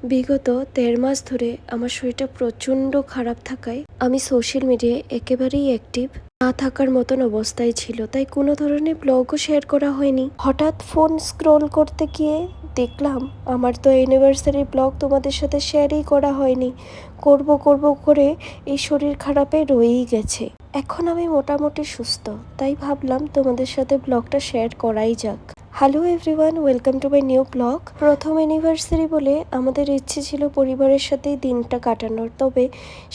বিগত ১.৫ মাস ধরে আমার শরীরটা প্রচণ্ড খারাপ থাকায় আমি সোশ্যাল মিডিয়ায় একেবারেই অ্যাক্টিভ না থাকার মতন অবস্থায় ছিল, তাই কোনো ধরনের ব্লগও শেয়ার করা হয়নি। হঠাৎ ফোন স্ক্রোল করতে গিয়ে দেখলাম আমার তো অ্যানিভার্সারি ব্লগ তোমাদের সাথে শেয়ারই করা হয়নি। করব করব করে এই শরীর খারাপে রয়েই গেছে। এখন আমি মোটামুটি সুস্থ, তাই ভাবলাম তোমাদের সাথে ব্লগটা শেয়ার করাই যাক। Hello everyone, welcome to my new blog. প্রথম অ্যানিভার্সারি বলে আমাদের ইচ্ছে ছিল পরিবারের সাথেই দিনটা কাটানোর, তবে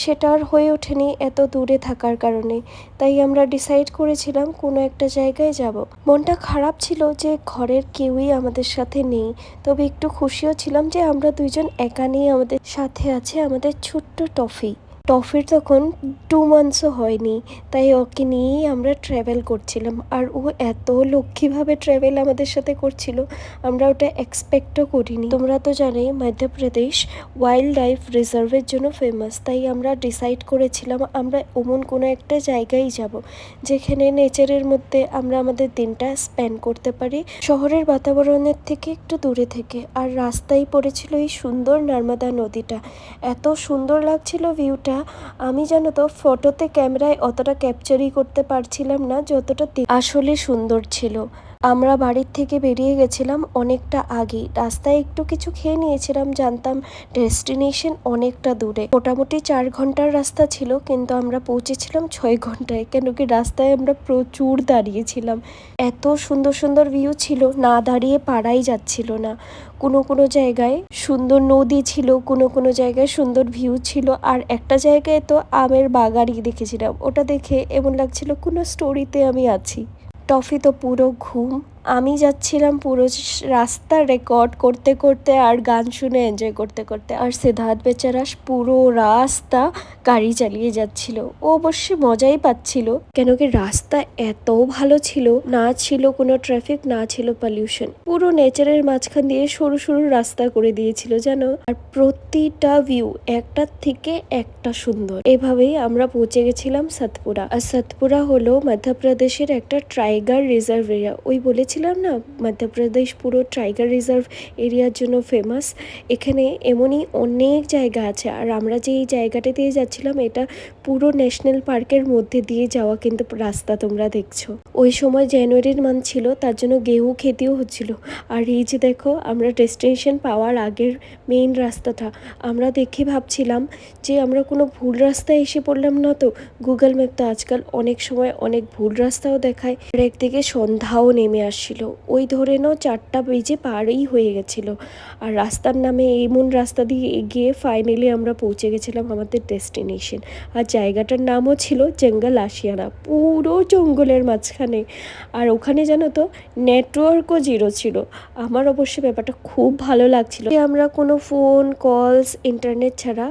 সেটা আর হয়ে ওঠেনি এত দূরে থাকার কারণে। তাই আমরা ডিসাইড করেছিলাম কোনো একটা জায়গায় যাব। মনটা খারাপ ছিল যে ঘরের কেউই আমাদের সাথে নেই, তবে একটু খুশিও ছিলাম যে আমরা দুইজন একা নেই, আমাদের সাথে আছে আমাদের ছোট্ট টফির তখন 2 মান্থসও হয়নি, তাই ওকে নিয়েই আমরা ট্র্যাভেল করছিলাম। আর ও এত লক্ষ্মীভাবে ট্র্যাভেল আমাদের সাথে করছিল, আমরা ওটা এক্সপেক্টও করিনি। তোমরা তো জানোই মধ্যপ্রদেশ ওয়াইল্ড লাইফ রিজার্ভের জন্য ফেমাস, তাই আমরা ডিসাইড করেছিলাম আমরা এমন কোনো একটা জায়গায় যাব যেখানে নেচারের মধ্যে আমরা আমাদের দিনটা স্পেন্ড করতে পারি, শহরের বাতাবরণের থেকে একটু দূরে থেকে। আর রাস্তায় পড়েছিল এই সুন্দর নর্মদা নদীটা, এত সুন্দর লাগছিল ভিউটা। আমি জানো তো ফটোতে ক্যামেরায় অতটা ক্যাপচারই করতে পারছিলাম না যতটা আসলে সুন্দর ছিল। আমরা বাড়ির থেকে বেরিয়ে গেছিলাম অনেকটা আগে, রাস্তায় একটু কিছু খেয়ে নিয়েছিলাম, জানতাম ডেস্টিনেশন অনেকটা দূরে। মোটামুটি 4 ঘন্টার রাস্তা ছিল, কিন্তু আমরা পৌঁছেছিলাম 6 ঘন্টায়, কেন কি রাস্তায় আমরা প্রচুর দাঁড়িয়েছিলাম। এত সুন্দর সুন্দর ভিউ ছিল, না দাঁড়িয়ে পারাই যাচ্ছিল না। কোনো কোনো জায়গায় সুন্দর নদী ছিল, কোনো কোনো জায়গায় সুন্দর ভিউ ছিল, আর একটা জায়গায় তো আমের বাগানই দেখেছিলাম। ওটা দেখে এমন লাগছিল কোনো স্টোরিতে আমি আছি। টফি তো পুরো ঘুম, আমি যাচ্ছিলাম পুরো রাস্তা রেকর্ড করতে করতে আর গান শুনে এনজয় করতে করতে। আর সিদ্ধার্থ বেচারা পুরো রাস্তা গাড়ি চালিয়ে যাচ্ছিল, ও অবশ্যই মজাই পাচ্ছিল, কেন কি রাস্তা এত ভালো ছিল, না ছিল কোনো ট্রাফিক, না ছিল পলিউশন, পুরো নেচারের মাঝখান দিয়ে সরু সরু রাস্তা করে দিয়েছিল জানো। আর প্রতিটা ভিউ একটার থেকে একটা সুন্দর। এভাবেই আমরা পৌঁছে গেছিলাম সতপুরা। আর সতপুরা হলো মধ্যপ্রদেশের একটা টাইগার রিজার্ভ এরিয়া। ওই বলেছিলাম না মধ্যপ্রদেশ পুরো টাইগার রিজার্ভ এরিয়ার জন্য ফেমাস। এখানে এমনই অনেক জায়গা আছে, আর আমরা যে এই জায়গাটা দিয়ে যাচ্ছিলাম এটা পুরো ন্যাশনাল পার্কের মধ্যে দিয়ে যাওয়া কিন্তু রাস্তা তোমরা দেখছো। ওই সময় জানুয়ারির মান্থ ছিল, তার জন্য গেহু খেতেও হচ্ছিল। আর এই যে দেখো আমরা ডেস্টিনেশন পাওয়ার আগের মেইন রাস্তাটা আমরা দেখে ভাবছিলাম যে আমরা কোনো ভুল রাস্তায় এসে পড়লাম না তো। গুগল ম্যাপ তো আজকাল অনেক সময় অনেক ভুল রাস্তাও দেখায়। আর একদিকে সন্ধ্যাও নেমে আসছিল, ওই ধরে নাও 4টা বেজে পারই হয়ে গেছিল। আর রাস্তার নামে এমন রাস্তা দিয়ে এগিয়ে ফাইনালি আমরা পৌঁছে গেছিলাম আমাদের ডেস্টিনেশন। আর জায়গাটার নামও ছিল জঙ্গল আশিয়ানা, পুরো জঙ্গলের মাঝখানে। আর ওখানে জানো তো নেটওয়ার্কও জিরো ছিল। আমার অবশ্যই ব্যাপারটা খুব ভালো লাগছিল যে আমরা কোনো ফোন কলস ইন্টারনেট ছাড়া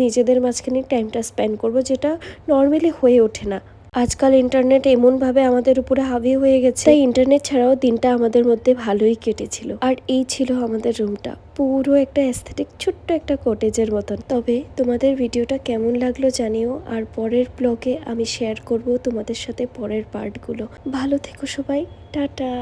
নিজেদের মাঝখানে টাইমটা স্পেন্ড করব, যেটা নর্মালি হয়ে ওঠে না। আজকাল ইন্টারনেট এমনভাবে আমাদের উপরে হাবি হয়ে গেছে, তাই ইন্টারনেট ছাড়াও দিনটা আমাদের মধ্যে ভালোই কেটেছিল। আর এই ছিল আমাদের রুমটা, পুরো একটা অ্যাস্থেটিক ছোট্ট একটা কটেজের মতন। তবে তোমাদের ভিডিওটা কেমন লাগলো জানিও, আর পরের ব্লগে আমি শেয়ার করব তোমাদের সাথে পরের পার্টগুলো। ভালো থেকো সবাই, টাটা।